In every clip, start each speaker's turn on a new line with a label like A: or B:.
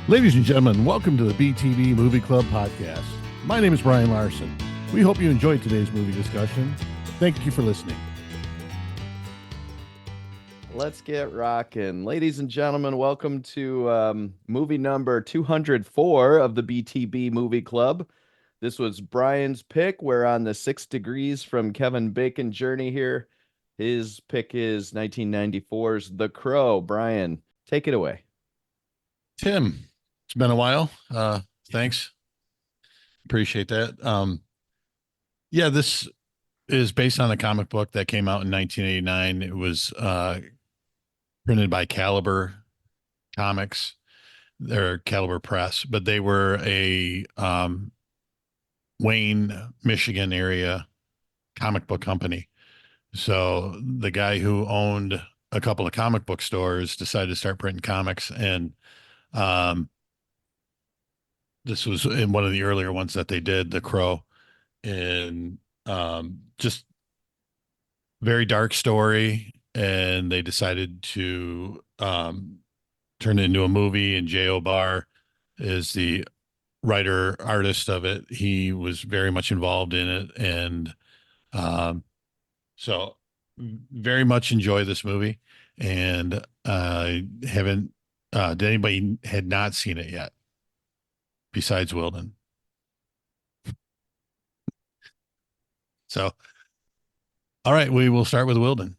A: Ladies and gentlemen, welcome to the BTB Movie Club podcast. My name is Brian Larson. We hope you enjoyed today's movie discussion. Thank you for listening.
B: Let's get rocking. Ladies and gentlemen, welcome to movie number 204 of the BTB Movie Club. This was Brian's pick. We're on the 6 Degrees from Kevin Bacon journey here. His pick is 1994's The Crow. Brian, take it away.
A: Tim, it's been a while. Thanks. Appreciate that. Yeah, this is based on a comic book that came out in 1989. It was printed by Caliber Comics, or Caliber Press, but they were a Wayne, Michigan area comic book company. So the guy who owned a couple of comic book stores decided to start printing comics, and this was in one of the earlier ones that they did, The Crow, and just very dark story. And they decided to turn it into a movie, and J.O. Barr is the writer artist of it. He was very much involved in it. And so very much enjoy this movie. And haven't, did anybody had not seen it yet besides Wilden? So, all right, we will start with Wilden.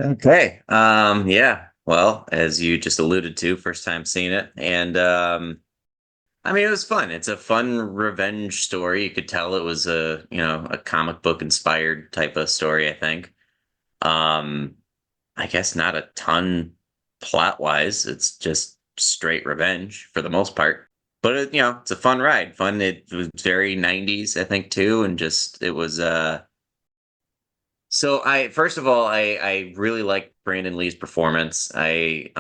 C: Okay. Yeah. Well, as you just alluded to, first time seeing it. And I mean, it was fun. It's a fun revenge story. You could tell it was a comic book inspired type of story, I think. I guess not a ton plot wise. It's just straight revenge for the most part. But it's a fun ride. Fun. It was very 90s, I think, too, and just it was So I first of all, I really like Brandon Lee's performance. I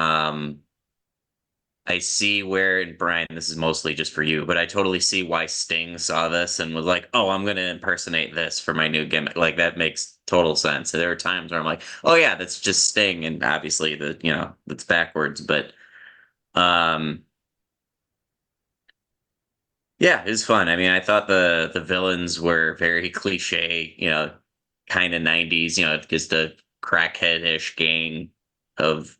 C: see where, and Brian, this is mostly just for you, but I totally see why Sting saw this and was like, "Oh, I'm gonna impersonate this for my new gimmick." Like that makes total sense. There are times where I'm like, "Oh yeah, that's just Sting," and obviously that's backwards, but um, yeah, it was fun. I mean, I thought the villains were very cliche, kind of 90s, just a crackhead-ish gang of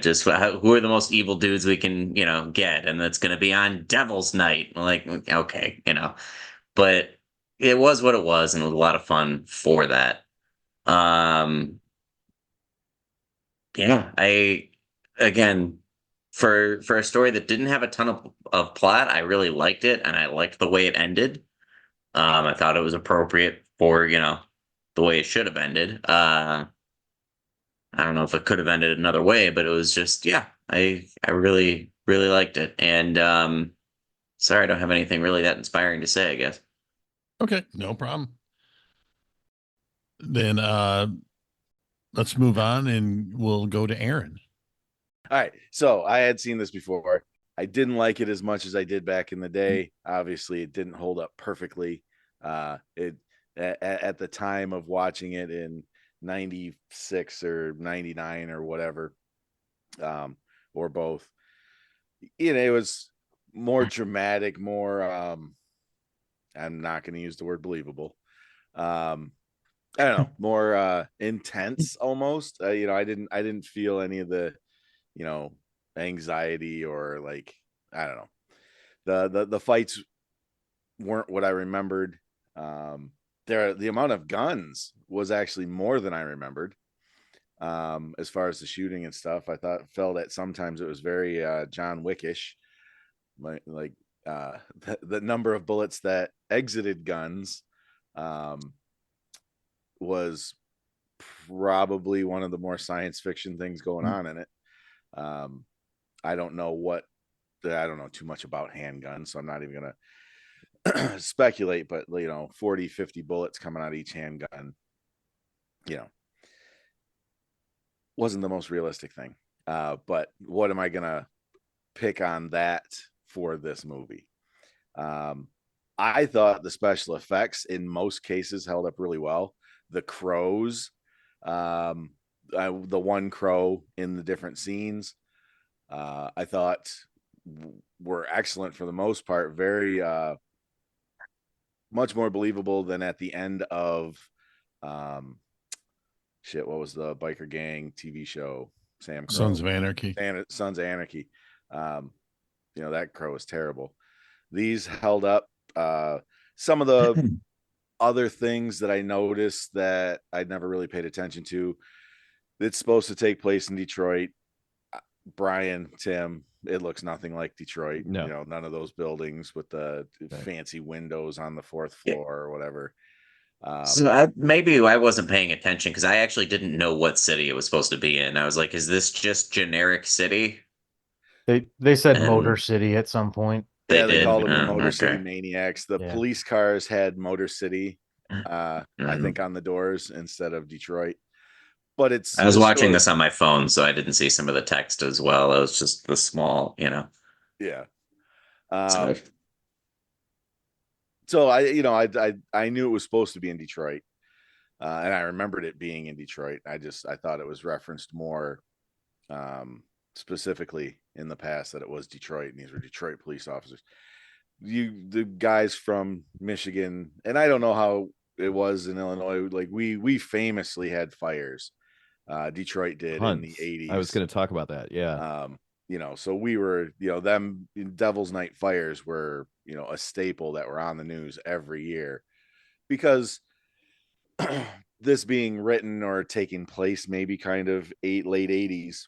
C: just who are the most evil dudes we can, get, and that's going to be on Devil's Night. Like, okay, but it was what it was, and it was a lot of fun for that. Yeah, again, for a story that didn't have a ton of plot, I really liked it, and I liked the way it ended. I thought it was appropriate for, the way it should have ended. I don't know if it could have ended another way, but it was just, yeah, I really, really liked it. And sorry, I don't have anything really that inspiring to say, I guess.
A: Okay, no problem. Then let's move on, and we'll go to Aaron.
D: All right. So I had seen this before. I didn't like it as much as I did back in the day. Obviously, it didn't hold up perfectly. It at the time of watching it in 96 or 99 or whatever, or both. It was more dramatic, more I'm not going to use the word believable. I don't know, more intense almost. I didn't feel any of the anxiety or like, I don't know. The fights weren't what I remembered. The amount of guns was actually more than I remembered. As far as the shooting and stuff, felt that sometimes it was very John Wickish. Like the number of bullets that exited guns was probably one of the more science fiction things going on in it. I don't know too much about handguns, so I'm not even gonna speculate, but 40, 50 bullets coming out of each handgun, wasn't the most realistic thing. But what am I gonna pick on that for this movie? I thought the special effects in most cases held up really well. The crows the one crow in the different scenes, I thought were excellent for the most part. Very much more believable than at the end of what was the biker gang TV show? Sam Crow,
A: Sons of Anarchy.
D: Sons of Anarchy. That crow was terrible. These held up. Some of the other things that I noticed that I'd never really paid attention to. It's supposed to take place in Detroit. Brian, Tim, it looks nothing like Detroit.
B: No.
D: None of those buildings with the fancy windows on the fourth floor or whatever.
C: So maybe I wasn't paying attention because I actually didn't know what city it was supposed to be in. I was like, is this just generic city?
E: They said
C: And
E: Motor City at some point.
D: They
C: did?
D: called them the
C: Oh,
D: Motor
C: okay.
D: City Maniacs. The police cars had Motor City, I
C: Mhm.
D: think, on the doors instead of Detroit. But
C: I was watching this on my phone, so I didn't see some of the text as well. It was just the small,
D: Yeah.
C: So
D: So I knew it was supposed to be in Detroit, and I remembered it being in Detroit. I thought it was referenced more specifically in the past that it was Detroit, and these were Detroit police officers. The guys from Michigan, and I don't know how it was in Illinois. Like we famously had fires. Detroit did in the 80s.
B: I was going to talk about that. Yeah.
D: So we were, them Devil's Night fires were, a staple that were on the news every year because this being written or taking place maybe kind of late 80s.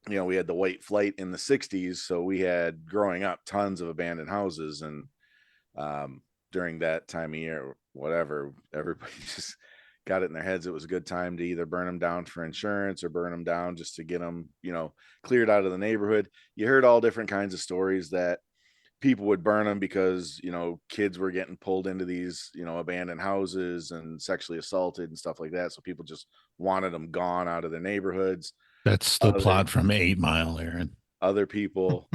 D: We had the white flight in the 60s, so we had, growing up, tons of abandoned houses, and during that time of year, whatever, everybody just got it in their heads it was a good time to either burn them down for insurance or burn them down just to get them, cleared out of the neighborhood. You heard all different kinds of stories that people would burn them because, kids were getting pulled into these, abandoned houses and sexually assaulted and stuff like that. So people just wanted them gone out of their neighborhoods.
A: That's the plot from 8 Mile, Aaron.
D: Other people.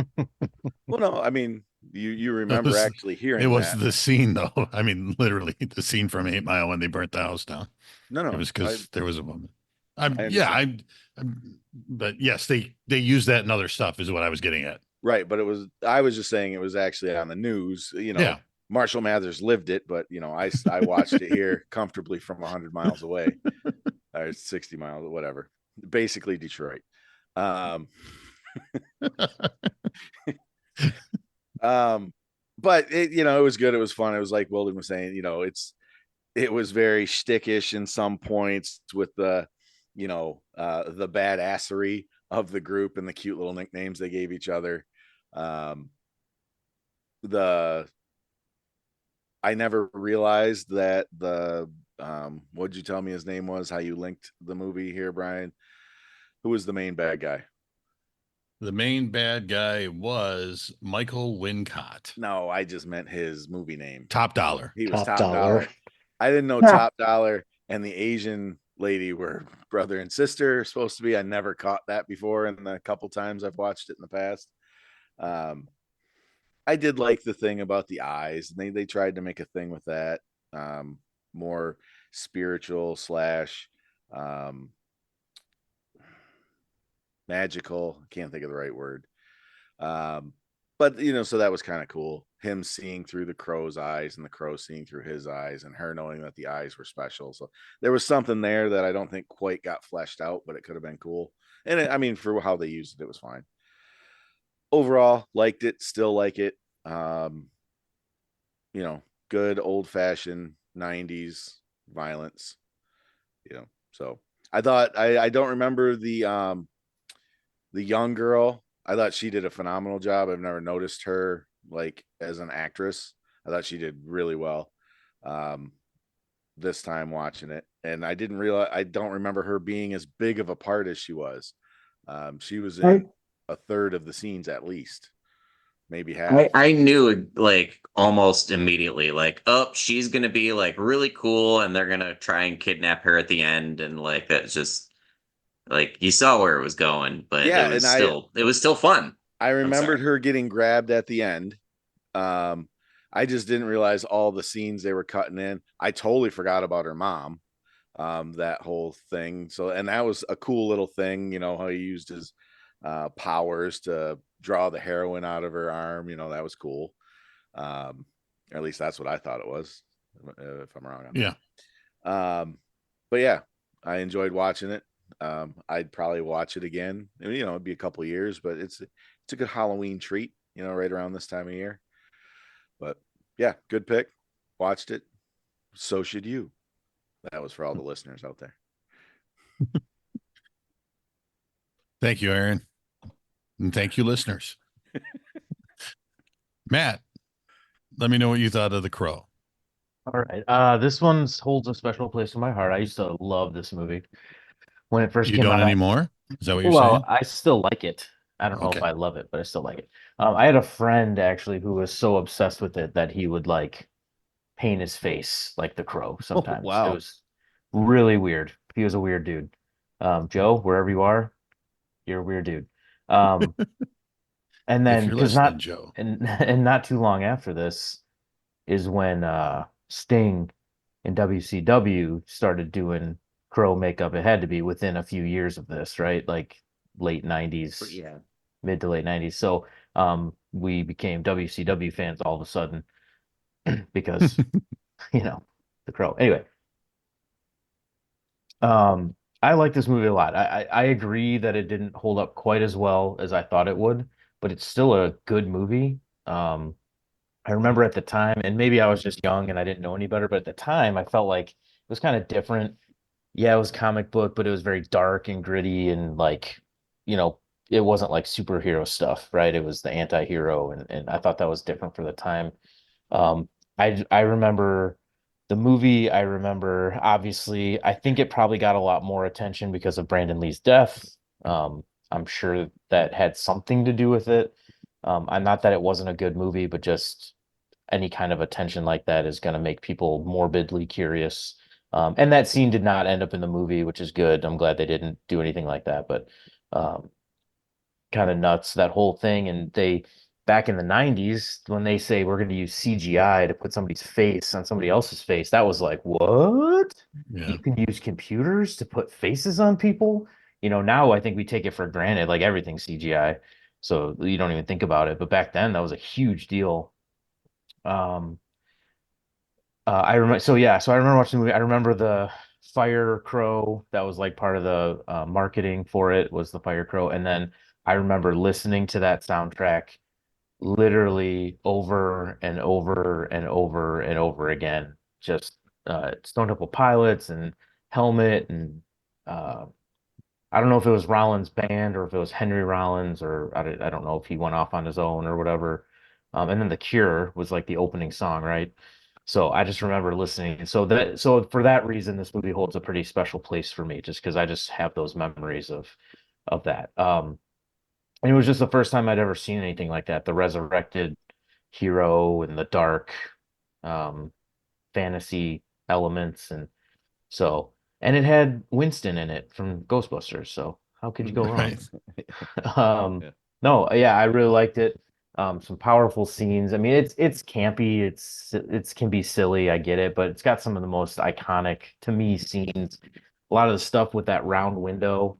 D: Well, no, I mean, you remember actually hearing
A: it was
D: that.
A: the scene, though. I mean, literally the scene from 8 Mile when they burnt the house down.
D: No,
A: it was because there was a woman. But yes, they use that in other stuff is what I was getting at.
D: Right, but I was just saying it was actually on the news.
A: Yeah.
D: Marshall Mathers lived it, but I watched it here comfortably from 100 miles away, or 60 miles, whatever. Basically Detroit. But it was good. It was fun. It was like Wilden was saying, it was very shtickish in some points with the badassery of the group and the cute little nicknames they gave each other. I never realized that what'd you tell me his name was, how you linked the movie here, Brian? Who was the main bad guy?
A: The main bad guy was Michael Wincott.
D: No, I just meant his movie name.
A: Top Dollar.
D: He was Top Dollar. I didn't know Top Dollar and the Asian lady were brother and sister supposed to be. I never caught that before in the couple times I've watched it in the past. I did like the thing about the eyes. They tried to make a thing with that. More spiritual / magical. I can't think of the right word. But so that was kind of cool. Him seeing through the crow's eyes and the crow seeing through his eyes and her knowing that the eyes were special. So there was something there that I don't think quite got fleshed out, but it could have been cool. And for how they used it, it was fine. Overall, liked it, still like it. Good old fashioned 90s violence. So I thought I don't remember the young girl. I thought she did a phenomenal job. I've never noticed her as an actress. I thought she did really well this time watching it. And I don't remember her being as big of a part as she was. She was in a third of the scenes at least, maybe half.
C: I knew almost immediately, she's gonna be really cool and they're gonna try and kidnap her at the end, and that's just you saw where it was going, but
D: yeah,
C: it was still fun.
D: I remembered her getting grabbed at the end. I just didn't realize all the scenes they were cutting in. I totally forgot about her mom. that whole thing. So, and that was a cool little thing, you know, how he used his powers to draw the heroin out of her arm. You know, that was cool. Or at least that's what I thought it was. If I'm wrong on
A: Yeah.
D: that. But yeah, I enjoyed watching it. I'd probably watch it again. You know, it'd be a couple years, but it's a good Halloween treat. You know, right around this time of year. But yeah, good pick. Watched it. So should you. That was for all the listeners out there.
A: Thank you, Aaron. And thank you, listeners. Matt, let me know what you thought of The Crow.
E: All right. This one holds a special place in my heart. I used to love this movie when it first
A: You
E: came
A: don't
E: out.
A: anymore? Is that what you're
E: Well,
A: saying?
E: I still like it. I don't know if
A: Okay.
E: I love it, but I still like it. I had a friend actually who was so obsessed with it that he would like paint his face like the crow
B: Oh,
E: sometimes. It
B: wow.
E: was really weird. He was a weird dude. Joe, wherever you are, you're a weird dude. Um, and
A: If
E: then
A: you're
E: because
A: listening,
E: not
A: Joe.
E: and not too long after this is when Sting and WCW started doing crow makeup. It had to be within a few years of this, right? Like late 90s,
C: Yeah.
E: mid to late 90s. So we became WCW fans all of a sudden because, you know, the crow. Anyway, I like this movie a lot. I agree that it didn't hold up quite as well as I thought it would, but it's still a good movie. I remember at the time, and maybe I was just young and I didn't know any better, but at the time I felt like it was kind of different. Yeah, it was comic book, but it was very dark and gritty and like, you know, it wasn't like superhero stuff, right? It was the anti-hero and I thought that was different for the time. Um, I remember the movie, I remember obviously, I think it probably got a lot more attention because of Brandon Lee's death. I'm sure that had something to do with it. I'm not that it wasn't a good movie, but just any kind of attention like that is going to make people morbidly curious. And that scene did not end up in the movie, which is good. I'm glad they didn't do anything like that, but um, kind of nuts, that whole thing. And they, back in the 90s, when they say we're going to use CGI to put somebody's face on somebody else's face, that was like, what?
A: Yeah.
E: You can use computers to put faces on people? You know, now I think we take it for granted, like everything's CGI. So you don't even think about it. But back then, that was a huge deal. Um, I remember, so yeah, so I remember watching the movie. I remember the Fire Crow that was like part of the marketing for it was the Fire Crow, and then I remember listening to that soundtrack literally over and over and over and over again. Just Stone Temple Pilots and Helmet and uh, I don't know if it was Rollins' band or if it was Henry Rollins or I don't know if he went off on his own or whatever. And then The Cure was like the opening song, right? So I just remember listening. So for that reason, this movie holds a pretty special place for me, just because I just have those memories of that. And it was just the first time I'd ever seen anything like that. The resurrected hero and the dark um, fantasy elements, and so and it had Winston in it from Ghostbusters. So how could you go wrong?
A: Right.
E: Um,
B: Yeah.
E: no, yeah, I really liked it. Some powerful scenes. I mean, it's campy. It's can be silly. I get it, but it's got some of the most iconic to me scenes. A lot of the stuff with that round window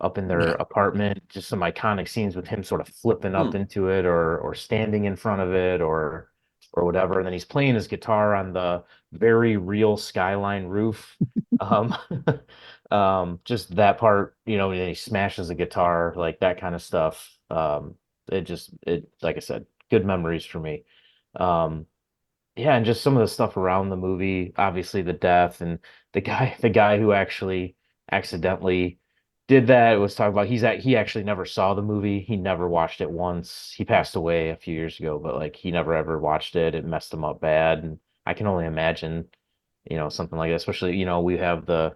E: up in their
A: Yeah.
E: apartment, just some iconic scenes with him sort of flipping up
C: Hmm.
E: into it or standing in front of it or whatever. And then he's playing his guitar on the very real skyline roof. Um, just that part, you know, and he smashes a guitar, like that kind of stuff. It like I said, good memories for me. Um, yeah, and just some of the stuff around the movie, obviously the death and the guy who actually accidentally did that was talking about he actually never saw the movie. He never watched it once. He passed away a few years ago, but like he never ever watched it. It messed him up bad. And I can only imagine, you know, something like that, especially, you know, we have the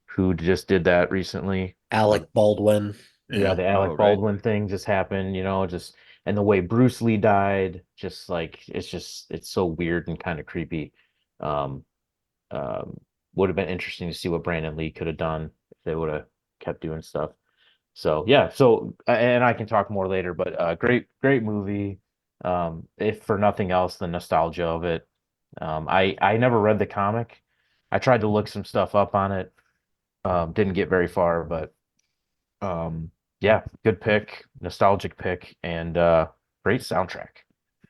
E: who just did that recently.
F: Alec Baldwin.
E: Yeah,
A: Yeah.
E: the
B: Oh,
E: Alec
B: right.
E: Baldwin thing just happened, you know, just and the way Bruce Lee died, just like it's so weird and kind of creepy. Um, um, would have been interesting to see what Brandon Lee could have done if they would have kept doing stuff. So yeah, so and I can talk more later, but great movie. If for nothing else, the nostalgia of it. I never read the comic. I tried to look some stuff up on it. Didn't get very far, but yeah, good pick, nostalgic pick, and great soundtrack.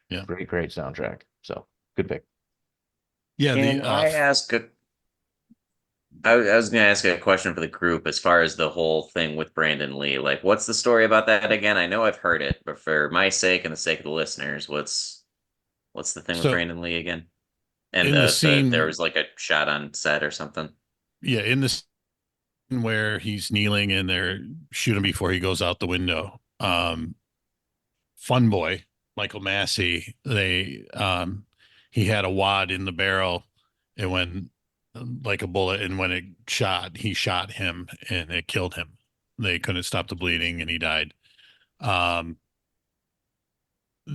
A: Yeah.
E: Great soundtrack. So good pick.
A: Yeah.
C: Can I ask I was going to ask a question for the group as far as the whole thing with Brandon Lee. Like, what's the story about that again? I know I've heard it, but for my sake and the sake of the listeners, what's the thing with
A: So
C: Brandon Lee again? And
A: in the
C: there
A: scene,
C: was like a shot on set or something.
A: yeah, in the scene where he's kneeling and they're shooting before he goes out the window, Fun Boy, Michael Massey, he had a wad in the barrel, and when like a bullet, and when it shot, he shot him and it killed him. They couldn't stop the bleeding and he died. Um,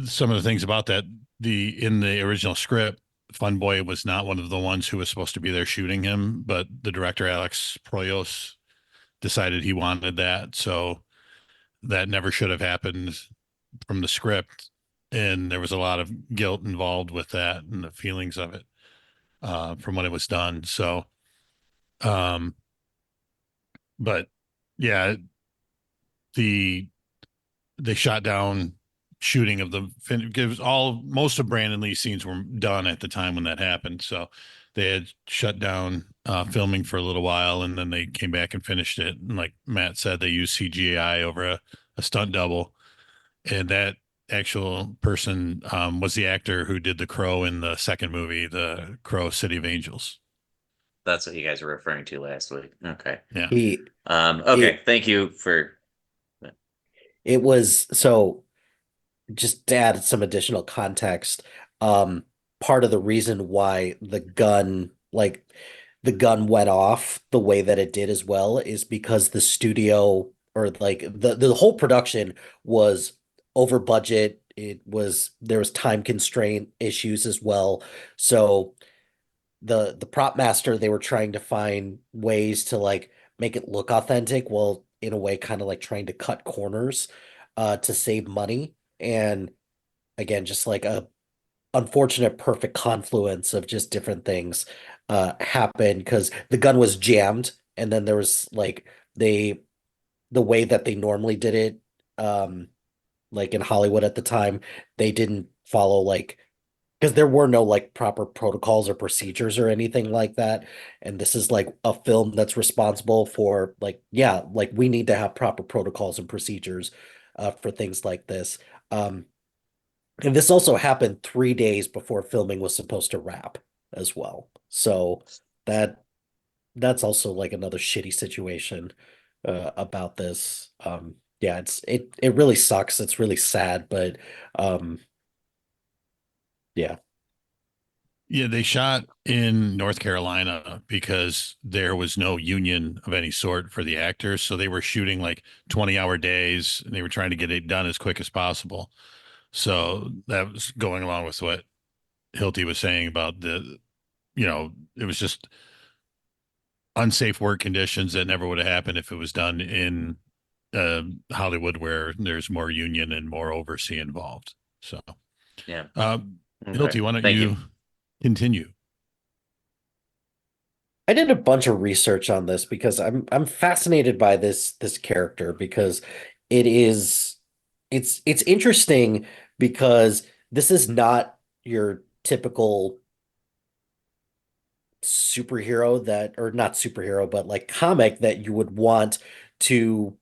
A: some of the things about that, in the original script, Fun Boy was not one of the ones who was supposed to be there shooting him, but the director Alex Proyas decided he wanted that, so that never should have happened from the script, and there was a lot of guilt involved with that and the feelings of it from when it was done. So, um, but yeah, the they shot down shooting of gives all most of Brandon Lee's scenes were done at the time when that happened. So they had shut down filming for a little while, and then they came back and finished it. And like Matt said, they used CGI over a stunt double, and that actual person was the actor who did the Crow in the second movie, the Crow City of Angels.
C: That's what you guys were referring to last week. Okay.
A: Yeah.
F: He
C: Okay.
F: it
C: Thank you for.
F: it was so just to add some additional context, um, part of the reason why the gun went off the way that it did as well is because the studio or like the whole production was over budget. There was time constraint issues as well. So the prop master, they were trying to find ways to like make it look authentic while in a way kind of like trying to cut corners to save money. And again, just like a unfortunate perfect confluence of just different things happened because the gun was jammed, and then there was like the way that they normally did it, like in Hollywood at the time, they didn't follow like because there were no like proper protocols or procedures or anything like that. And this is like a film that's responsible for like, yeah, like we need to have proper protocols and procedures for things like this. Um, and this also happened 3 days before filming was supposed to wrap as well. So that that's also like another shitty situation about this. Yeah, it really sucks. It's really sad, but um, yeah.
A: Yeah, they shot in North Carolina because there was no union of any sort for the actors. So they were shooting like 20-hour days, and they were trying to get it done as quick as possible. So that was going along with what Hilty was saying about it was just unsafe work conditions that never would have happened if it was done in Hollywood, where there's more union and more oversee involved. So,
C: Yeah. Okay.
A: Hilty, why don't
C: Thank you.
A: you continue?
F: I did a bunch of research on this because I'm fascinated by this character because it is it's interesting because this is not your typical superhero that or not superhero but like comic that you would want to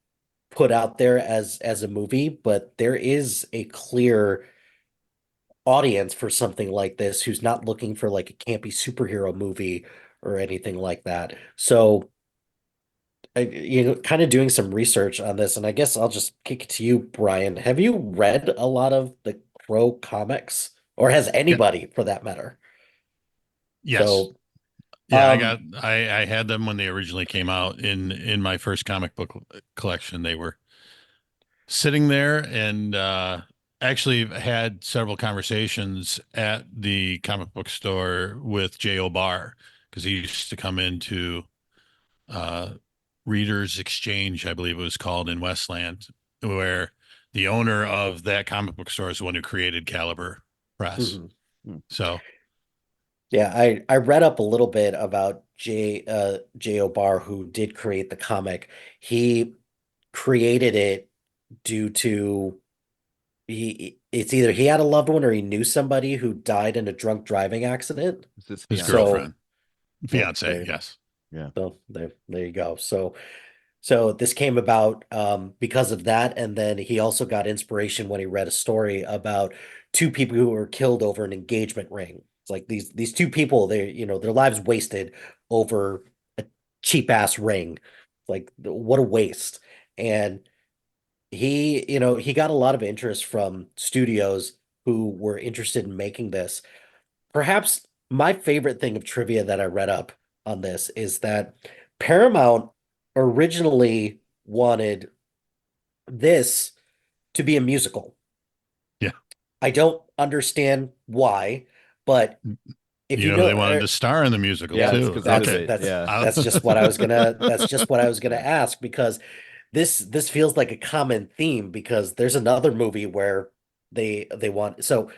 F: put out there as a movie, but there is a clear audience for something like this who's not looking for like a campy superhero movie or anything like that. So kind of doing some research on this, and I guess I'll just kick it to you, Brian. Have you read a lot of the Crow comics, or has
A: Yeah.
F: anybody for that matter?
A: Yes.
F: So,
A: Yeah,
F: um,
A: I had them when they originally came out in my first comic book collection. They were sitting there, and actually had several conversations at the comic book store with J.O. Barr, because he used to come into uh, Readers Exchange, I believe it was called, in Westland, where the owner of that comic book store is the one who created Caliber Press.
F: mhm.
A: So
F: Yeah, I read up a little bit about J. O'Barr, who did create the comic. He created it due to it's either he had a loved one or he knew somebody who died in a drunk driving accident.
B: Is this
A: His
B: fiance?
F: So
A: girlfriend,
F: oh,
A: fiance, yes.
B: Yeah.
F: there you go. So this came about because of that, and then he also got inspiration when he read a story about two people who were killed over an engagement ring. It's like these two people, their lives wasted over a cheap ass ring. Like what a waste. And he got a lot of interest from studios who were interested in making this. Perhaps my favorite thing of trivia that I read up on this is that Paramount originally wanted this to be a musical.
A: Yeah.
F: I don't understand why, but if
A: You
F: you
A: know,
F: know,
A: they wanted to star in the musical
B: Yeah, it's
A: too.
B: because
F: that's
A: Okay.
B: Innovate. Yeah.
F: that's just what I was gonna that's just what I was gonna
B: Yeah.
F: ask because this feels like a common theme because there's another movie where they want so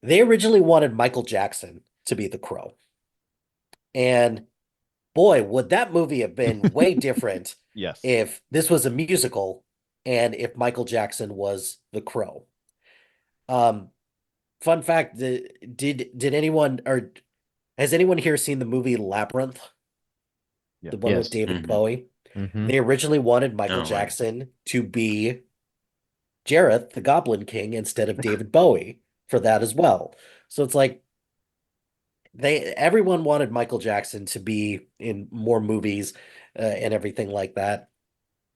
F: they originally wanted Michael Jackson to be the Crow. And boy, would that movie have been way different
B: Yes.
F: if this was a musical and if Michael Jackson was the Crow. Um, fun fact, did anyone or has anyone here seen the movie Labyrinth,
B: Yeah.
F: the one with
E: Yes.
F: David Bowie?
B: Mm-hmm.
F: They originally wanted Michael
C: Oh, right.
F: Jackson to be Jareth, the Goblin King, instead of David Bowie for that as well. So it's like everyone wanted Michael Jackson to be in more movies and everything like that.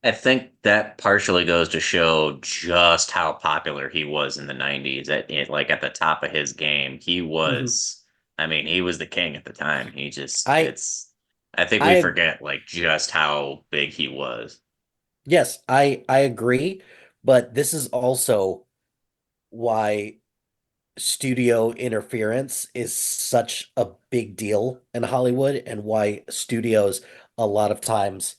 C: I think that partially goes to show just how popular he was in the 90s. Like at the top of his game, he
F: Mhm.
C: was, I mean, he was the king at the time.
F: I
C: I think we
F: I
C: forget like just how big he was.
F: yes, I agree, but this is also why studio interference is such a big deal in Hollywood and why studios a lot of times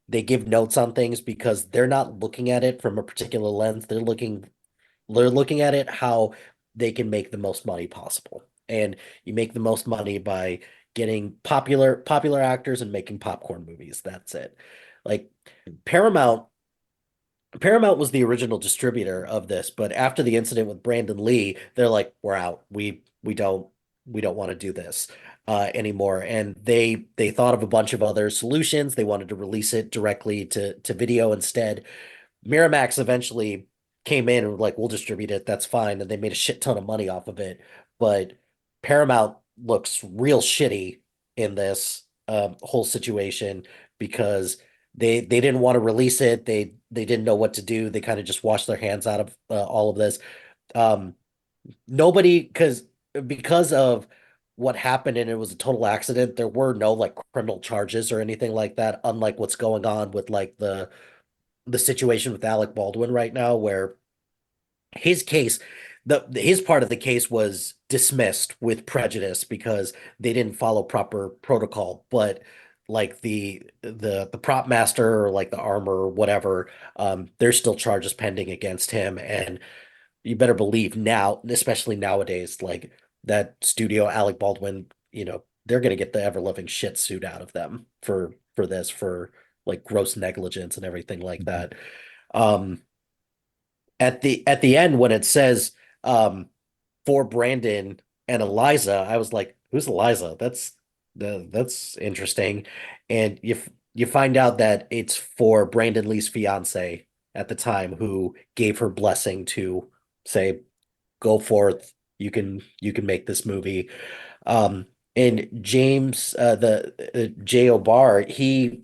F: they give notes on things because they're not looking at it from a particular lens. They're looking at it how they can make the most money possible. And you make the most money by getting popular actors and making popcorn movies. That's it. Like Paramount Paramount was the original distributor of this, but after the incident with Brandon Lee, they're like, we're out. We don't want to do this anymore. And they thought of a bunch of other solutions. They wanted to release it directly to video instead. Miramax eventually came in and were like, we'll distribute it. That's fine. And they made a shit ton of money off of it. But Paramount looks real shitty in this whole situation because they didn't want to release it. They didn't know what to do. They kind of just washed their hands out of all of this. Um, nobody because of what happened and it was a total accident, there were no like criminal charges or anything like that, unlike what's going on with like the situation with Alec Baldwin right now, where his case, his part of the case was dismissed with prejudice because they didn't follow proper protocol. But like the prop master or like the armor or whatever, there's still charges pending against him. And you better believe now, especially nowadays, like that studio, Alec Baldwin, they're gonna get the ever loving shit suit out of them for this, for like gross negligence and everything like
B: Mm-hmm.
F: that. Um, at the end when it says for Brandon and Eliza, I was like, who's Eliza? That's interesting. And you find out that it's for Brandon Lee's fiance at the time who gave her blessing to say, go forth, you can make this movie. Um and James the J. O'Barr, he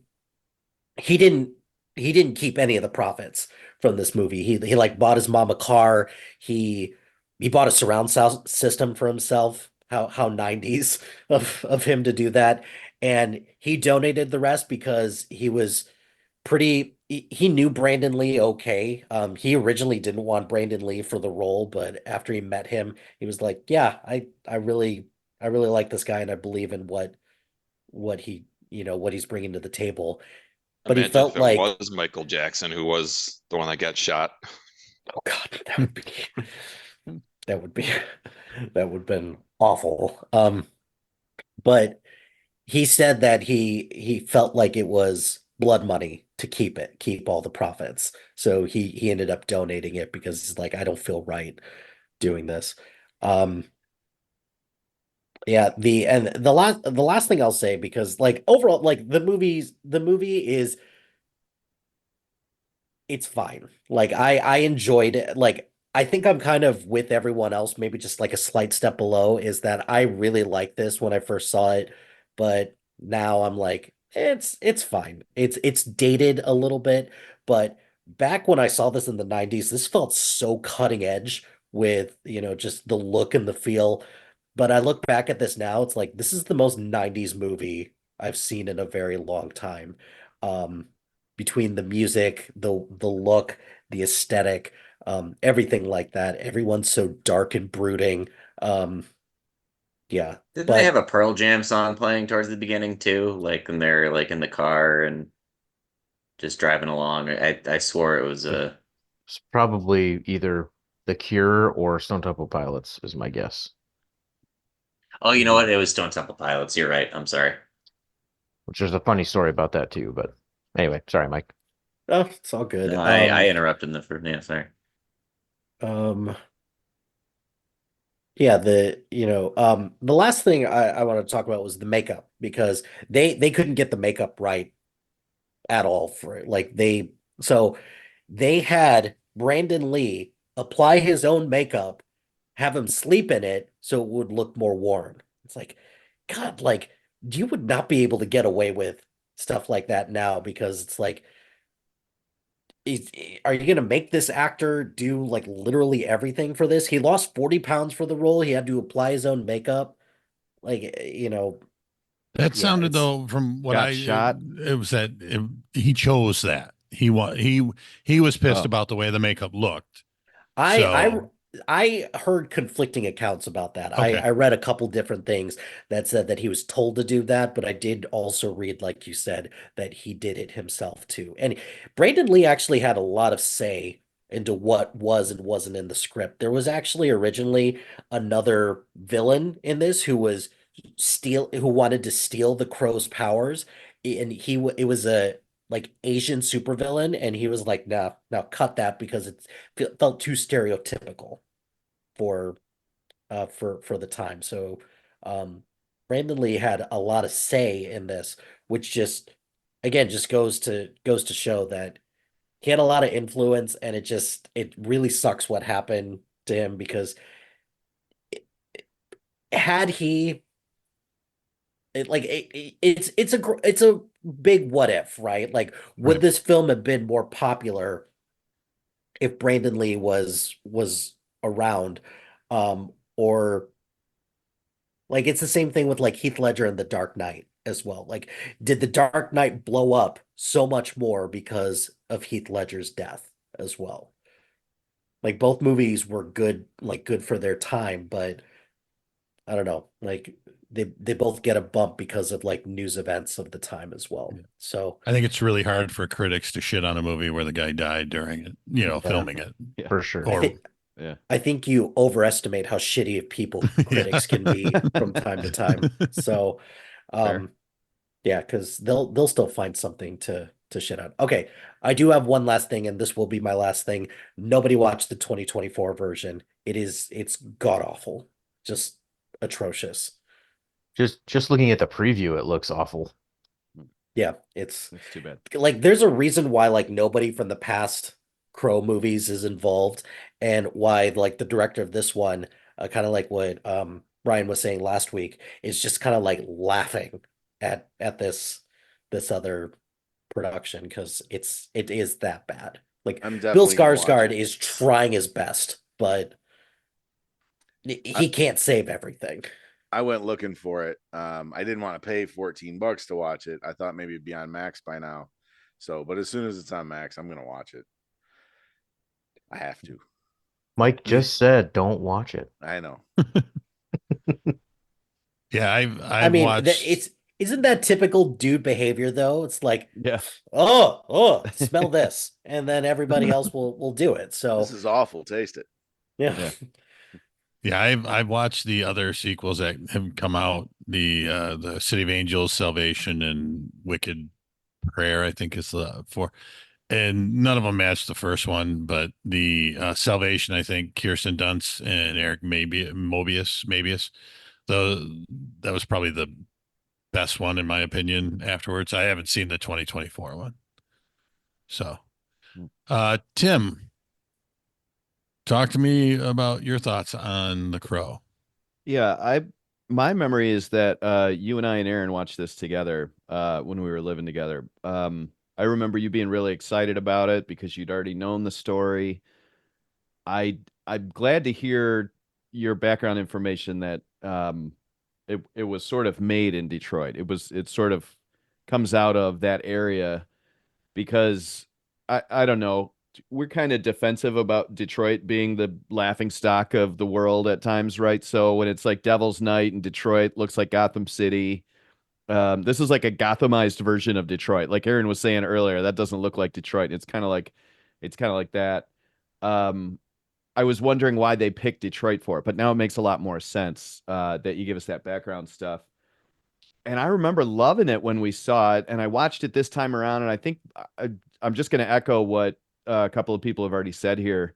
F: didn't he didn't keep any of the profits from this movie. He like bought his mom a car. He bought a surround sound system for himself. How 90s of him to do that. And he donated the rest because he was he knew Brandon Lee okay. He originally didn't want Brandon Lee for the role, but after he met him, he was like, yeah, I really like this guy and I believe in what what he's bringing to the table. But he
G: Imagine
F: felt
G: if it
F: like,
G: was Michael Jackson who was the one that got shot.
F: oh God, that would be that would be that would have been awful. But he said that he felt like it was blood money to keep all the profits. So he ended up donating it because he's like, I don't feel right doing this. Um, yeah, the last thing I'll say, because like overall, like the movie is it's fine. Like I enjoyed it. Like I think I'm kind of with everyone else, maybe just like a slight step below, is that I really liked this when I first saw it, but now I'm like, it's fine. It's dated a little bit, but back when I saw this in the 90s, this felt so cutting edge with, just the look and the feel. But I look back at this now, it's like this is the most 90s movie I've seen in a very long time. Um, Between the music, the look, the aesthetic, everything like that. Everyone's so dark and brooding. Um, yeah,
C: Didn't they have
F: but
C: a Pearl Jam song playing towards the beginning too? Like when they're like in the car and just driving along. I swore it was a.
E: It's probably either The Cure or Stone Temple Pilots is my guess.
C: Oh, you know what? It was Stone Temple Pilots. You're right. I'm sorry.
E: Which there's a funny story about that too. But anyway, sorry, Mike.
F: oh, it's all good.
C: No, I interrupted the first. Yeah, sorry.
F: Um, yeah, the last thing I want to talk about was the makeup because they couldn't get the makeup right at all for it. So they had Brandon Lee apply his own makeup, have him sleep in it so it would look more warm. It's like, God, like you would not be able to get away with stuff like that now because it's like, are you gonna make this actor do like literally everything for this? He lost 40 pounds for the role. He had to apply his own makeup. Like,
A: That
F: yeah,
A: sounded
F: it's
A: though from what
B: Got shot.
A: it was that he chose that. He was pissed
B: Oh,
A: about the way the makeup looked.
F: I I
A: So,
F: I heard conflicting accounts about that. I
A: okay.
F: I read a couple different things that said that he was told to do that, but I did also read, like you said, that he did it himself too. And Brandon Lee actually had a lot of say into what was and wasn't in the script. There was actually originally another villain in this who wanted to steal the Crow's powers, and it was a like Asian supervillain, and he was like, "Nah, now cut that because felt too stereotypical for for the time." So um Brandon Lee had a lot of say in this, which just again just goes to show that he had a lot of influence, and it really sucks what happened to him because had he it's a big what if, right? Like, would
A: Right.
F: this film have been more popular if Brandon Lee was around? Or like it's the same thing with like Heath Ledger and The Dark Knight as well. Like, did The Dark Knight blow up so much more because of Heath Ledger's death as well? Like both movies were good, like good for their time, but I don't know, like they both get a bump because of like news events of the time as well.
A: Yeah.
F: So
A: I think it's really hard for critics to shit on a movie where the guy died during it,
E: Yeah,
A: filming it.
B: yeah,
E: for sure.
F: I
A: Or
F: think
B: yeah.
F: I think you overestimate how shitty of people
A: yeah.
F: critics can be from time to time. So,
B: Fair.
F: um, yeah, because they'll still find something to shit on. Okay, I do have one last thing, and this will be my last thing. Nobody watched the 2024 version. It's god awful, just atrocious.
E: Just looking at the preview, it looks awful.
F: Yeah, it's
B: That's too bad.
F: like there's a reason why like nobody from the past Crow movies is involved, and why like the director of this one, kind of like what Brian was saying last week, is just kind of like laughing at this other production because it is that bad. Like
D: I'm
F: Bill
D: definitely gonna watch
F: Skarsgård
D: it.
F: is trying his best, but
D: I,
F: he can't save everything.
D: I went looking for it. I didn't want to pay $14 to watch it. I thought maybe it'd be on Max by now. So, but as soon as it's on Max, I'm gonna watch it. I have to.
E: Mike just said, don't watch it.
D: I know.
A: Yeah,
F: I
A: I've
F: mean,
A: watched.
F: isn't that typical dude behavior though? It's like,
B: Yeah.
F: oh, smell this, and then everybody else will do it.
D: This
F: So
D: is awful. Taste it.
F: yeah,
B: Yeah.
A: Yeah, I've watched the other sequels that have come out. The City of Angels, Salvation, and Wicked Prayer, I think is the four, and none of them matched the first one. But the Salvation, I think Kirsten Dunst and Eric Mobius, the that was probably the best one in my opinion. Afterwards, I haven't seen the 2024 one. So, Tim, talk to me about your thoughts on The Crow.
B: Yeah, my memory is that you and I and Aaron watched this together when we were living together. I remember you being really excited about it because you'd already known the story. I'm glad to hear your background information that it was sort of made in Detroit. It sort of comes out of that area because I don't know. We're kind of defensive about Detroit being the laughing stock of the world at times, right? So when it's like Devil's Night in Detroit looks like Gotham City. This is like a Gothamized version of Detroit. Like Aaron was saying earlier, that doesn't look like Detroit. It's kind of like that. Um, I was wondering why they picked Detroit for it, but now it makes a lot more sense that you give us that background stuff. And I remember loving it when we saw it, and I watched it this time around, and I think I'm just going to echo what a couple of people have already said here.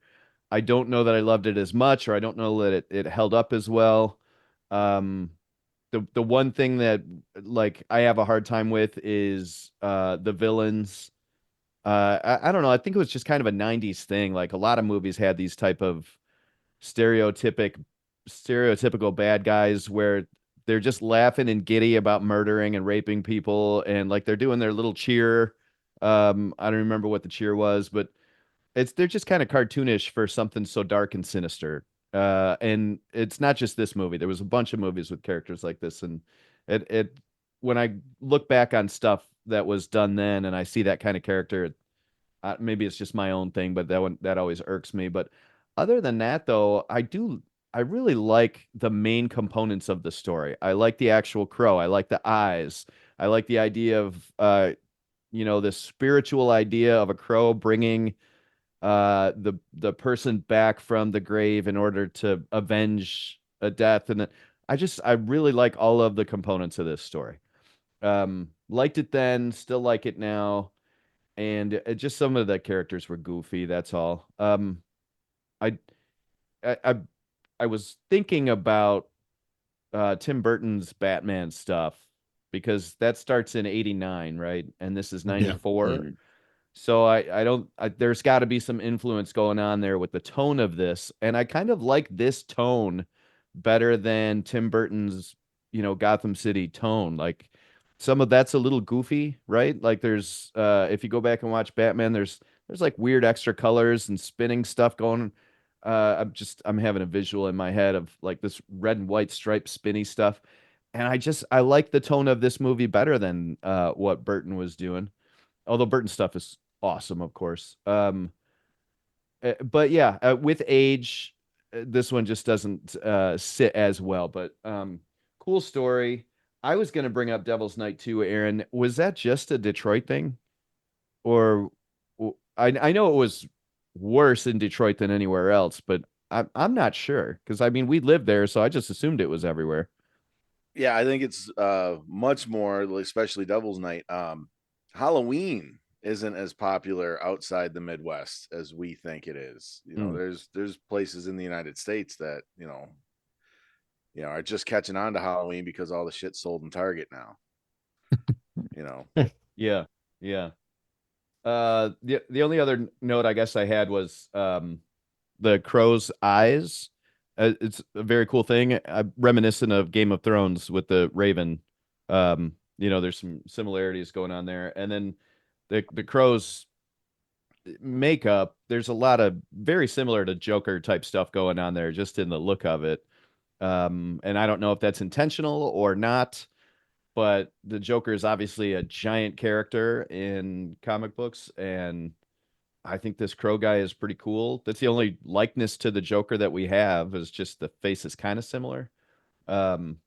B: I don't know that I loved it as much, or I don't know that it held up as well. Um, the one thing that like I have a hard time with is the villains. I don't know. I think it was just kind of a '90s thing. Like a lot of movies had these type of stereotypic stereotypical bad guys where they're just laughing and giddy about murdering and raping people and like they're doing their little cheer. I don't remember what the cheer was, but they're just kind of cartoonish for something so dark and sinister. And it's not just this movie. There was a bunch of movies with characters like this, and it when I look back on stuff that was done then and I see that kind of character, maybe it's just my own thing, but that always irks me. But other than that, though, I really like the main components of the story. I like the actual crow. I like the eyes. I like the idea of this spiritual idea of a crow bringing the person back from the grave in order to avenge a death, and I really like all of the components of this story. Liked it then, still like it now, and just some of the characters were goofy. That's all. I I I, I was thinking about Tim Burton's Batman stuff because that starts in '89, right? And this is
A: Yeah.
B: '94. So I don't there's got to be some influence going on there with the tone of this, and I kind of like this tone better than Tim Burton's, Gotham City tone. Like some of that's a little goofy, right? Like there's if you go back and watch Batman, there's like weird extra colors and spinning stuff going. I'm having a visual in my head of like this red and white striped spinny stuff, and I like the tone of this movie better than what Burton was doing. Although Burton stuff is awesome, of course. But yeah, with age, this one just doesn't sit as well. But cool story. I was going to bring up Devil's Night too, Aaron. Was that just a Detroit thing, or I know it was worse in Detroit than anywhere else, but I'm not sure because I mean we lived there, so I just assumed it was everywhere.
D: Yeah, I think it's much more, especially Devil's Night. Halloween isn't as popular outside the Midwest as we think it is.
B: Mm.
D: There's places in the United States that, are just catching on to Halloween because all the shit sold in Target now. You know.
B: Yeah, yeah. The only other note I guess I had was the crow's eyes. It's a very cool thing. Reminiscent of Game of Thrones with the Raven. There's some similarities going on there. And then the crow's makeup, there's a lot of very similar to Joker type stuff going on there, just in the look of it. And I don't know if that's intentional or not, but the Joker is obviously a giant character in comic books, and I think this Crow guy is pretty cool. That's the only likeness to the Joker that we have is just the face is kind of similar. Um,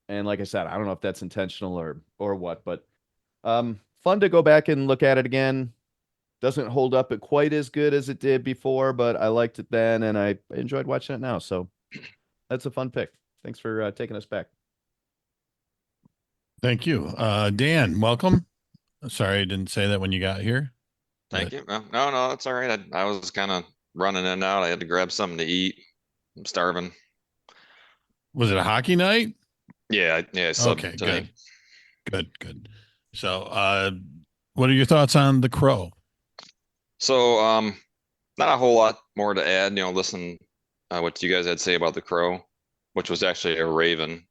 B: and like I said, I don't know if that's intentional or what, but fun to go back and look at it again. Doesn't hold up it quite as good as it did before, but I liked it then and I enjoyed watching it now. So That's a fun pick. Thanks for taking us back.
A: Thank you. Dan, welcome. Sorry I didn't say that when you got here.
G: Thank you. No, it's all right. I was kind of running in and out. I had to grab something to eat. I'm starving.
A: Was it a hockey night?
G: Yeah, sub
A: Okay,
G: tonight.
A: good. So, what are your thoughts on The Crow?
G: So, not a whole lot more to add. Listen, what you guys had to say about the Crow, which was actually a raven,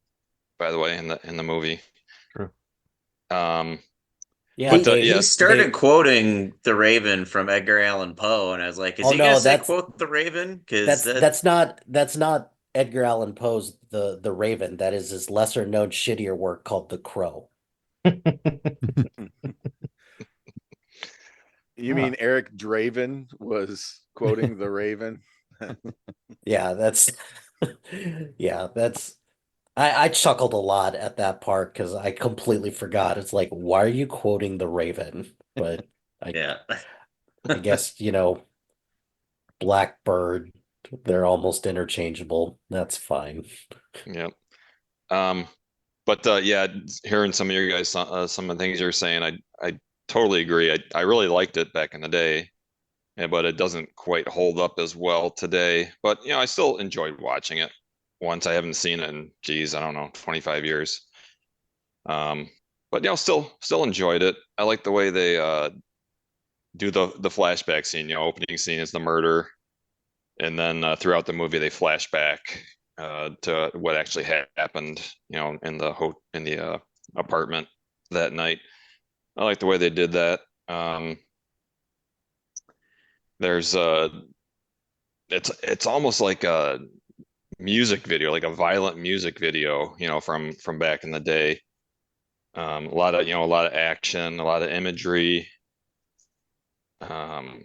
G: by the way, in the movie.
E: True.
F: Yeah,
C: He started quoting the Raven from Edgar Allan Poe, and I was like, "Is he gonna say quote the Raven?" Because
F: that's not Edgar Allan Poe's the Raven. That is his lesser known shittier work called The Crow.
D: You mean Eric Draven was quoting the Raven?
F: Yeah, I chuckled a lot at that part because I completely forgot. It's like, why are you quoting the Raven? But
C: yeah.
F: I guess, Blackbird, they're almost interchangeable. That's fine.
G: Yep. But yeah, hearing some of your guys, some of the things you're saying, I totally agree. I really liked it back in the day, but it doesn't quite hold up as well today. But I still enjoyed watching it. Once I haven't seen it in, geez, I don't know, 25 years. But still enjoyed it. I like the way they do the flashback scene. Opening scene is the murder, and then throughout the movie they flash back to what actually happened. In the apartment that night. I like the way they did that. There's it's almost like a music video, like a violent music video, from back in the day. A lot of action, a lot of imagery. Um,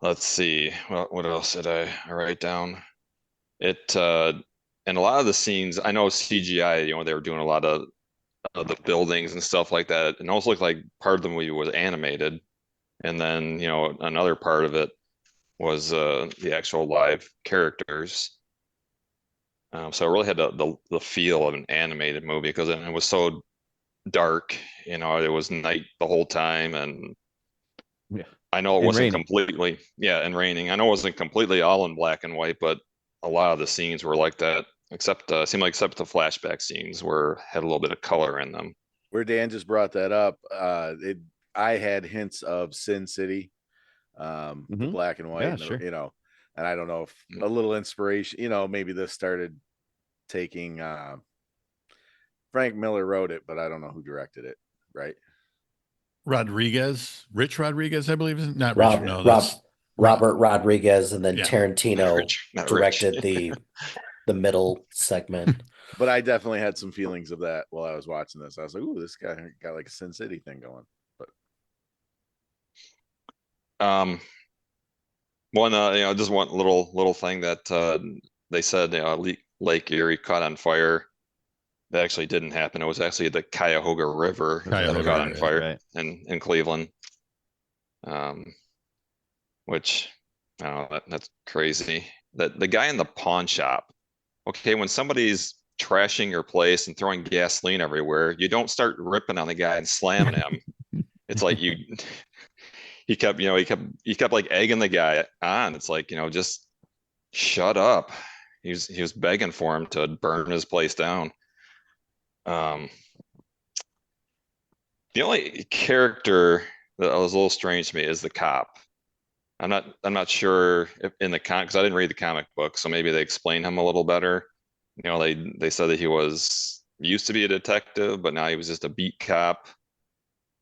G: let's see, what else did I write down? It and a lot of the scenes, I know CGI, they were doing a lot of the buildings and stuff like that. And it almost looked like part of the movie was animated, and then another part of it was the actual live characters. So it really had the feel of an animated movie because it was so dark. It was night the whole time, and
B: Yeah.
G: I know it
B: And
G: wasn't
B: raining.
G: completely, yeah, and raining. I know it wasn't completely all in black and white, but a lot of the scenes were like that. Except seemed like except the flashback scenes were had a little bit of color in them.
D: Where Dan just brought that up, I had hints of Sin City, the black and white,
B: Yeah,
D: and
B: sure.
D: and I don't know if a little inspiration, maybe this started taking. Frank Miller wrote it, but I don't know who directed it. Right?
A: Rich Rodriguez, I believe, is not
F: Rob,
A: Rich. No,
F: Rob,
A: that's
F: Robert Rodriguez, and then
A: Yeah.
F: Tarantino
G: Not
F: directed
G: Rich.
F: the middle segment.
D: But I definitely had some feelings of that while I was watching this. I was like, "Ooh, this guy got like a Sin City thing going." But
G: just one little thing that they said, Lake Erie caught on fire. That actually didn't happen. It was actually the Cuyahoga River that
A: Cuyahoga
G: caught on
A: River,
G: fire
B: right.
G: in Cleveland. Which I don't know, that's crazy. That the guy in the pawn shop. Okay, when somebody's trashing your place and throwing gasoline everywhere, you don't start ripping on the guy and slamming him. It's like he kept like egging the guy on. It's like, just shut up. He was begging for him to burn his place down. The only character that was a little strange to me is the cop. I'm not sure if in the because I didn't read the comic book, so maybe they explained him a little better. They said that he was used to be a detective, but now he was just a beat cop.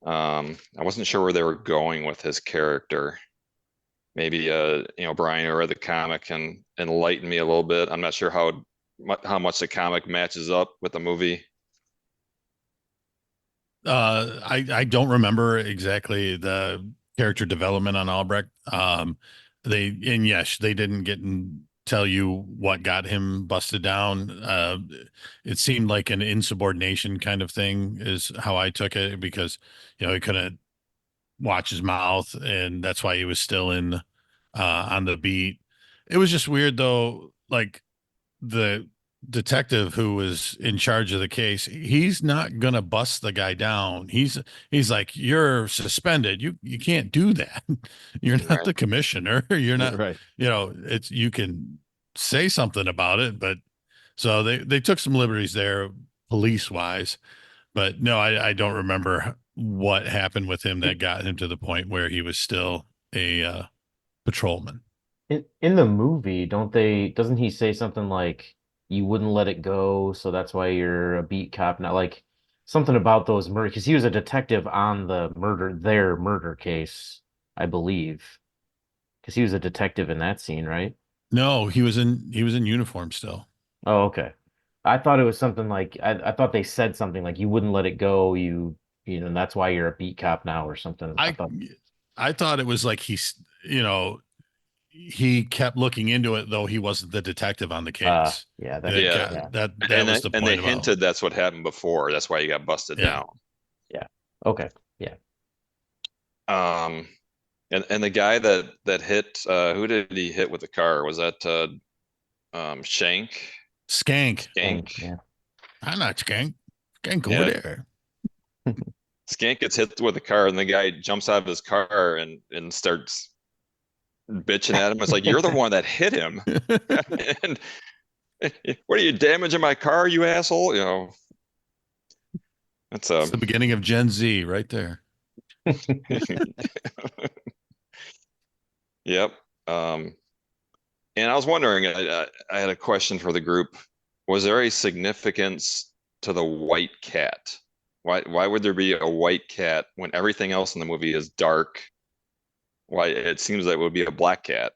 G: I wasn't sure where they were going with his character. Maybe Brian, who read the comic, can enlighten me a little bit. I'm not sure how much the comic matches up with the movie.
A: I don't remember exactly the character development on Albrecht. Yes, they didn't get and tell you what got him busted down. It seemed like an insubordination kind of thing is how I took it because he couldn't watch his mouth, and that's why he was still in on the beat. It was just weird though. like the detective who was in charge of the case, he's not gonna bust the guy down. He's like, you're suspended. You can't do that. You're not
G: Right.
A: the commissioner. You're not,
B: Right.
A: it's you can say something about it, but so they took some liberties there police wise. But no, I don't remember what happened with him that got him to the point where he was still a patrolman.
E: In the movie, doesn't he say something like you wouldn't let it go, so that's why you're a beat cop now? Like something about those murder because he was a detective on their murder case, I believe. Because he was a detective in that scene, right?
A: No, he was in uniform still.
E: Oh, okay. I thought it was something like I thought they said something like you wouldn't let it go, and that's why you're a beat cop now or something. I
A: I
E: thought
A: I thought it was like he kept looking into it though he wasn't the detective on the case.
E: yeah,
A: And
E: that
A: it
G: Yeah.
A: got,
E: yeah,
A: that was the
G: And they
A: point about
G: hinted that's what happened before. That's why he got busted
A: yeah.
G: down.
E: yeah. Okay. Yeah.
G: Um, and the guy that hit who did he hit with the car? Was that Shank?
A: Skank.
E: Dang,
G: Skank?
E: yeah.
A: I'm not Skank. Skank over
G: Yeah.
A: there.
G: Skank gets hit with the car and the guy jumps out of his car and starts bitching at him. It's like you're the one that hit him. And what are you damaging my car, you asshole? That's
A: It's the beginning of Gen Z right there.
G: yep. Um, and I was wondering, I had a question for the group. Was there a significance to the white cat? Why would there be a white cat when everything else in the movie is dark? Why it seems that it would be a black cat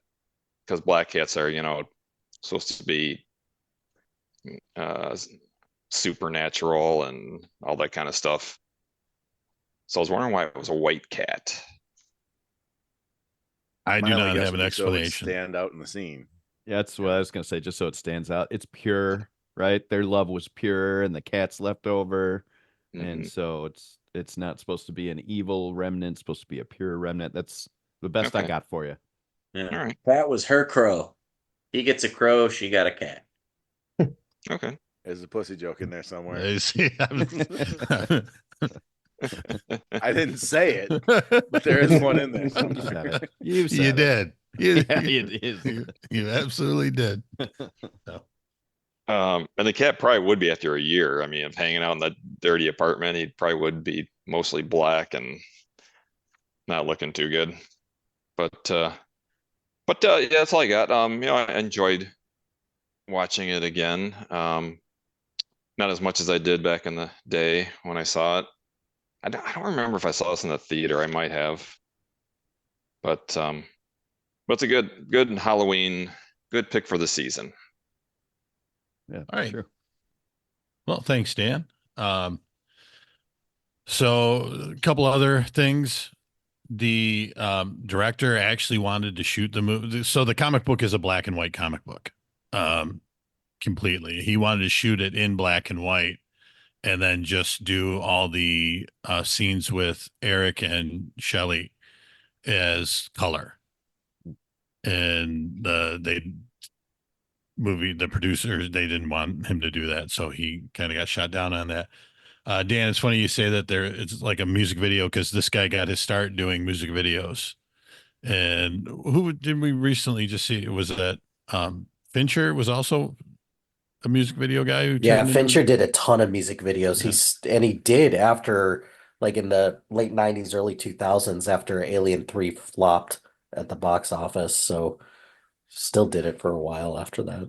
G: because black cats are, supposed to be uh, supernatural and all that kind of stuff. So I was wondering why it was a white cat.
A: I
D: My
A: do
D: only
A: not
D: guess
A: have
D: would
A: an
D: be so it would
A: explanation.
D: stand out in the scene.
B: Yeah, that's what I was gonna say, just so it stands out. It's pure, right? Their love was pure and the cat's left over. And
G: Mhm.
B: so it's not supposed to be an evil remnant, it's supposed to be a pure remnant. That's the best I
G: Okay.
B: got for you.
C: Yeah.
G: All right.
C: That was her crow. He gets a crow, she got a cat.
G: Okay.
D: There's a pussy joke in there somewhere.
A: I see.
D: I didn't say it, but there is one in there
B: You
D: somewhere.
B: said it. You said
A: You
B: it.
A: did. You,
B: Yeah,
A: you,
B: it is.
A: you absolutely did. So,
G: And the cat probably would be after a year. I mean, of hanging out in that dirty apartment, he probably would be mostly black and not looking too good. But yeah, that's all I got. I enjoyed watching it again. Not as much as I did back in the day when I saw it. I don't remember if I saw this in the theater. I might have, but but it's a good Halloween, good pick for the season.
B: Yeah,
A: all right.
B: true.
A: Well, thanks, Dan. Um, so a couple other things. The director actually wanted to shoot the movie. So the comic book is a black and white comic book, um, completely. He wanted to shoot it in black and white and then just do all the scenes with Eric and Shelley as color. And the producers, they didn't want him to do that. So he kind of got shot down on that. Dan, it's funny you say that it's like a music video because this guy got his start doing music videos. And who did we recently just see? Was that Fincher was also a music video guy who
F: Yeah,
A: turned into.
F: Fincher did a ton of music videos.
A: Yeah.
F: He did after like in the late 90s, early 2000s after Alien 3 flopped at the box office. So still did it for a while after that.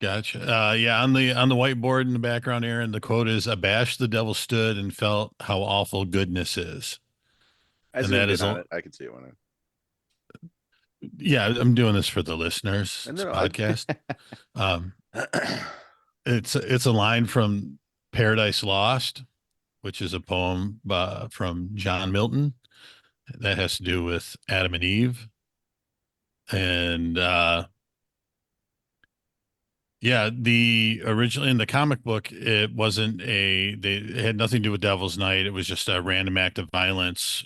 A: Gotcha. Yeah, on the whiteboard in the background, Aaron, the quote is "Abashed the devil stood and felt how awful goodness is."
D: I
A: And that
D: zoomed
A: is
D: in on it. I could see it when
A: yeah, I'm doing this for the listeners.
D: I.
A: It's a
D: No,
A: podcast. Um,
D: I
A: it's a line from Paradise Lost, which is a poem from John Milton that has to do with Adam and Eve. And yeah, the original in the comic book, it had nothing to do with Devil's Night. It was just a random act of violence.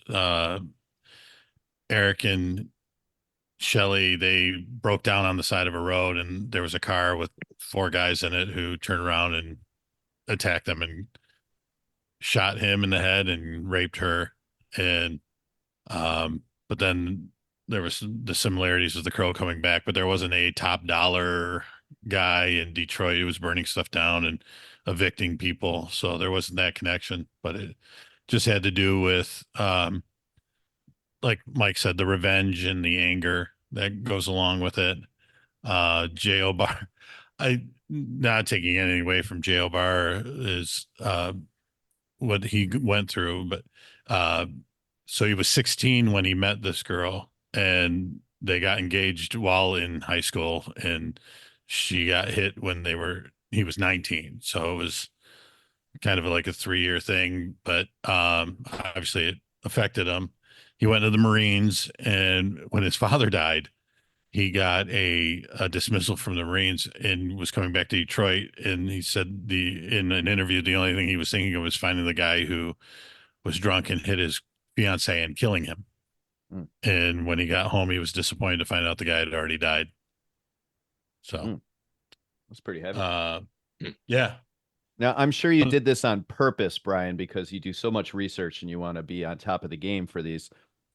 A: Eric and Shelley, they broke down on the side of a road, and there was a car with four guys in it who turned around and attacked them and shot him in the head and raped her. And but then there was the similarities of the Crow coming back, but there wasn't a top dollar guy in Detroit who was burning stuff down and evicting people. So there wasn't that connection, but it just had to do with like Mike said, the revenge and the anger that goes along with it. J.O. Bar, I not taking anything away from J.O. Bar is what he went through, but uh, so he was 16 when he met this girl, and they got engaged while in high school, and she got hit when he was 19. So it was kind of like a 3-year thing, but obviously it affected him. He went to the Marines, and when his father died, he got a dismissal from the Marines and was coming back to Detroit. And he said in an interview, the only thing he was thinking of was finding the guy who was drunk and hit his fiance and killing him.
B: Mm.
A: And when he got home, he was disappointed to find out the guy had already died. So
B: That's pretty heavy.
A: Yeah.
B: Now, I'm sure you did this on purpose, Brian, because you do so much research and you want to be on top of the game for these.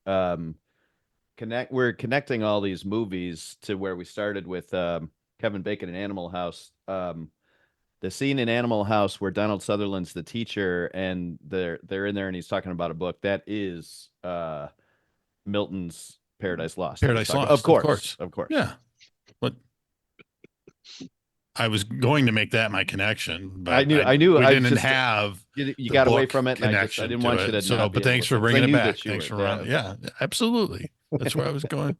B: We're connecting all these movies to where we started with Kevin Bacon and Animal House. The scene in Animal House where Donald Sutherland's the teacher and they're in there and he's talking about a book that is Milton's Paradise Lost.
A: Paradise Lost,
B: of course.
A: Yeah, but I was going to make that my connection, but
B: I knew.
A: we
B: I
A: didn't
B: just,
A: you
B: you got away from it, and I didn't want you to.
A: So,
B: not be
A: but thanks
B: able
A: for
B: to, 'cause I
A: bringing it
B: knew
A: back.
B: that you
A: Thanks
B: would,
A: for running. Yeah, absolutely. That's where I was going.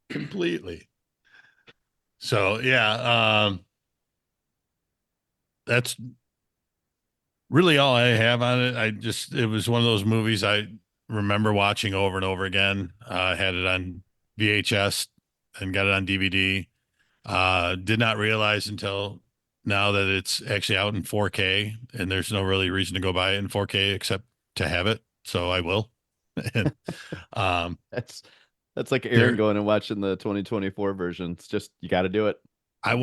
A: Completely. So yeah, that's really all I have on it. It was one of those movies I remember watching over and over again. I had it on VHS and got it on DVD. Did not realize until now that it's actually out in 4K, and there's no really reason to go buy it in 4K except to have it. So I will. And,
B: that's like Aaron going and watching the 2024 version. It's just you got to do it.
A: I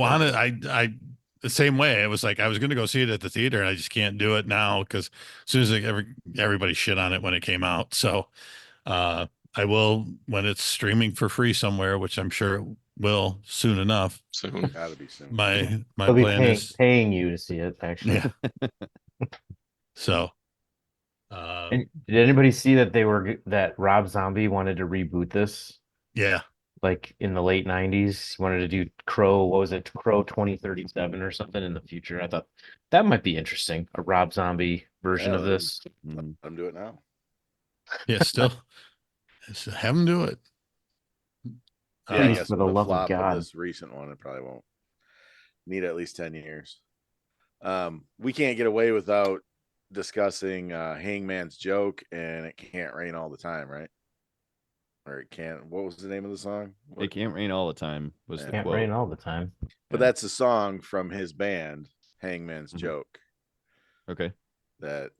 A: the same way. It was like I was going to go see it at the theater, and I just can't do it now because as soon as everybody shit on it when it came out. So I will when it's streaming for free somewhere, which I'm sure it will soon enough.
G: Soon.
D: Gotta be soon.
A: My
E: They'll be
A: plan is
E: paying you to see it, actually.
A: yeah. So
E: And did anybody see that Rob Zombie wanted to reboot this?
A: yeah.
E: Like in the late 90s, he wanted to do Crow, what was it, Crow 2037 or something in the future. I thought that might be interesting, a Rob Zombie version
D: Yeah,
E: of this.
D: Let him do it now.
A: Yeah, still have them do it.
D: Yeah, I
E: Please,
D: guess
E: for
D: with
E: the
D: the
E: love of
D: flop of
E: God.
D: this recent one, it probably won't need at least 10 years. We can't get away without discussing Hangman's Joke and It Can't Rain All the Time, right? Or it can't. What was the name of the song?
B: It can't rain all the time. Was the
E: Can't
B: quote.
E: rain all the time.
D: But that's a song from his band, Hangman's
B: Mhm.
D: Joke.
B: Okay.
D: That,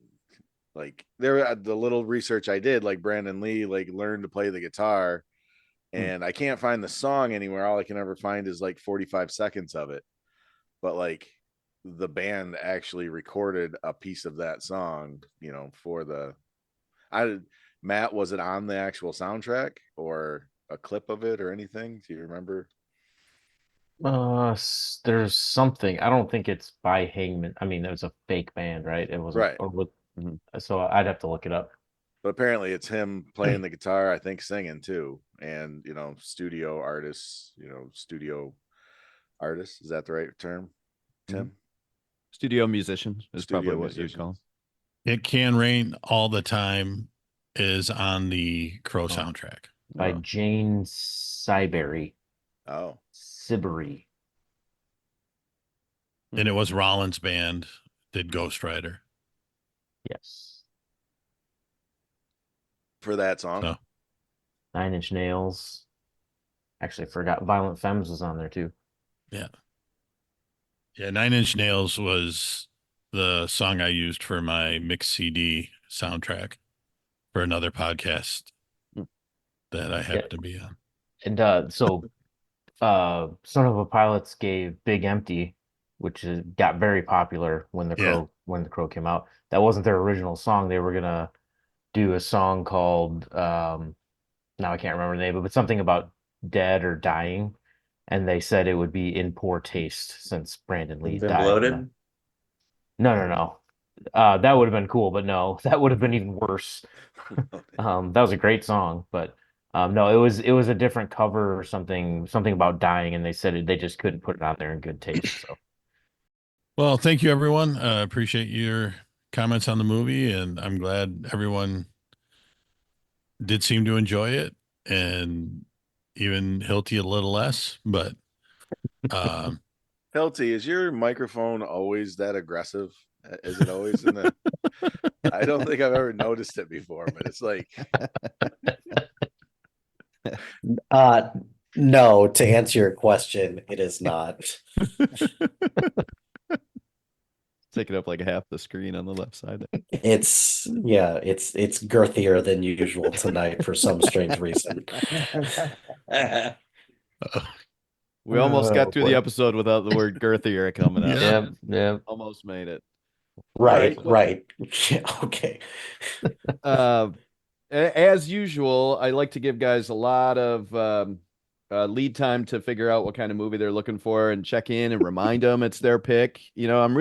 D: like, the little research I did, like Brandon Lee, like learned to play the guitar, and I can't find the song anywhere. All I can ever find is like 45 seconds of it. But like the band actually recorded a piece of that song, for the. Matt, was it on the actual soundtrack or a clip of it or anything? Do you remember?
E: There's something. I don't think it's by Hangman. I mean, it was a fake band, right? It wasn't,
D: Right.
E: or so I'd have to look it up.
D: But apparently it's him playing the guitar, I think singing too. And, studio artists, studio artists. Is that the right term, Tim?
B: Studio musician is
D: Studio
B: probably what you'd call.
A: It Can Rain All the Time is on the Crow soundtrack
E: By Jane Siberry.
D: Oh.
E: Siberry.
A: and it was Rollins' band did Ghost Rider.
E: Yes.
D: For that song.
A: So,
E: 9 Inch Nails. Actually, I forgot Violent Femmes was on there too.
A: yeah. 9 Inch Nails was the song I used for my mix CD soundtrack for another podcast. that I happen to be on.
E: And so Son of a Pilots gave Big Empty, which got very popular when the Crow came out. That wasn't their original song. They were gonna do a song called now I can't remember the name, but something about dead or dying, and they said it would be in poor taste since Brandon Lee
C: Been
E: died.
C: bloated.
E: No. That would have been cool, but no, that would have been even worse. That was a great song, but no, it was a different cover or something about dying, and they said they just couldn't put it on there in good taste. So,
A: Well, thank you, everyone. Appreciate your comments on the movie, and I'm glad everyone did seem to enjoy it, and even Hilty a little less. But
D: Hilty, is your microphone always that aggressive? Is it always in the? I don't think I've ever noticed it before, but it's like.
F: No, to answer your question, it is not.
B: Taking up like half the screen on the left side.
F: It's girthier than usual tonight for some strange reason.
B: We almost got through
E: boy.
B: the episode without the word girthier coming up.
E: Yeah.
B: Almost made it.
F: Right.
B: Right.
F: Yeah, okay.
B: As usual, I like to give guys a lot of lead time to figure out what kind of movie they're looking for and check in and remind them it's their pick. You know, I'm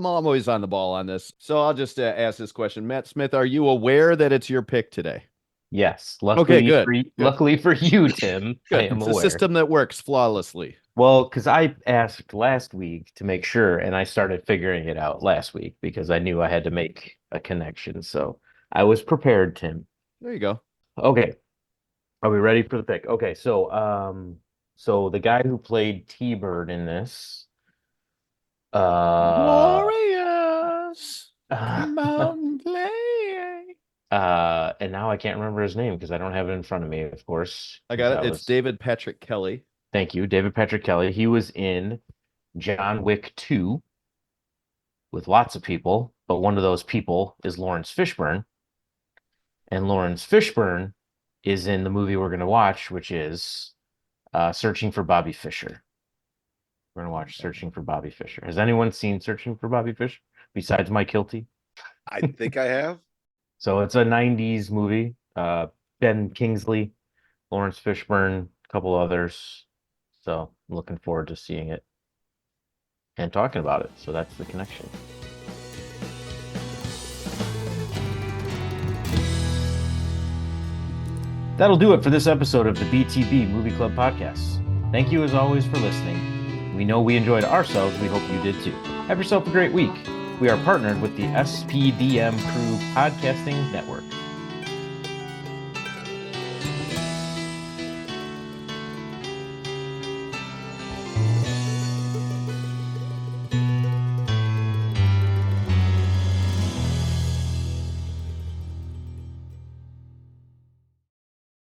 B: always on the ball on this. So I'll just ask this question. Matt Smith, are you aware that it's your pick today?
E: Yes. Luckily
B: Okay, good.
E: Good. Luckily for you, Tim,
B: Good.
E: I am
B: It's
E: aware.
B: a system that works flawlessly.
E: Well, because I asked last week to make sure, and I started figuring it out last week because I knew I had to make a connection. So I was prepared, Tim.
B: There you go.
E: Okay. Are we ready for the pick? Okay, so the guy who played T-Bird in this,
A: Glorious mountain playing.
E: and now I can't remember his name because I don't have it in front of me, of course.
B: I got it.
E: That
B: It's
E: was-
B: David Patrick Kelly.
E: Thank you, David Patrick Kelly. He was in John Wick 2 with lots of people, but one of those people is Lawrence Fishburne. And Lawrence Fishburne is in the movie we're going to watch, which is Searching for Bobby Fischer. We're going to watch Searching for Bobby Fischer. Has anyone seen Searching for Bobby Fischer besides Mike Hilty?
D: I think I have.
E: So it's a 90s movie. Ben Kingsley, Lawrence Fishburne, a couple others. So I'm looking forward to seeing it and talking about it. So that's the connection. That'll do it for this episode of the BTB Movie Club podcast. Thank you as always for listening. We know we enjoyed ourselves. We hope you did too. Have yourself a great week. We are partnered with the SPDM Crew Podcasting Network.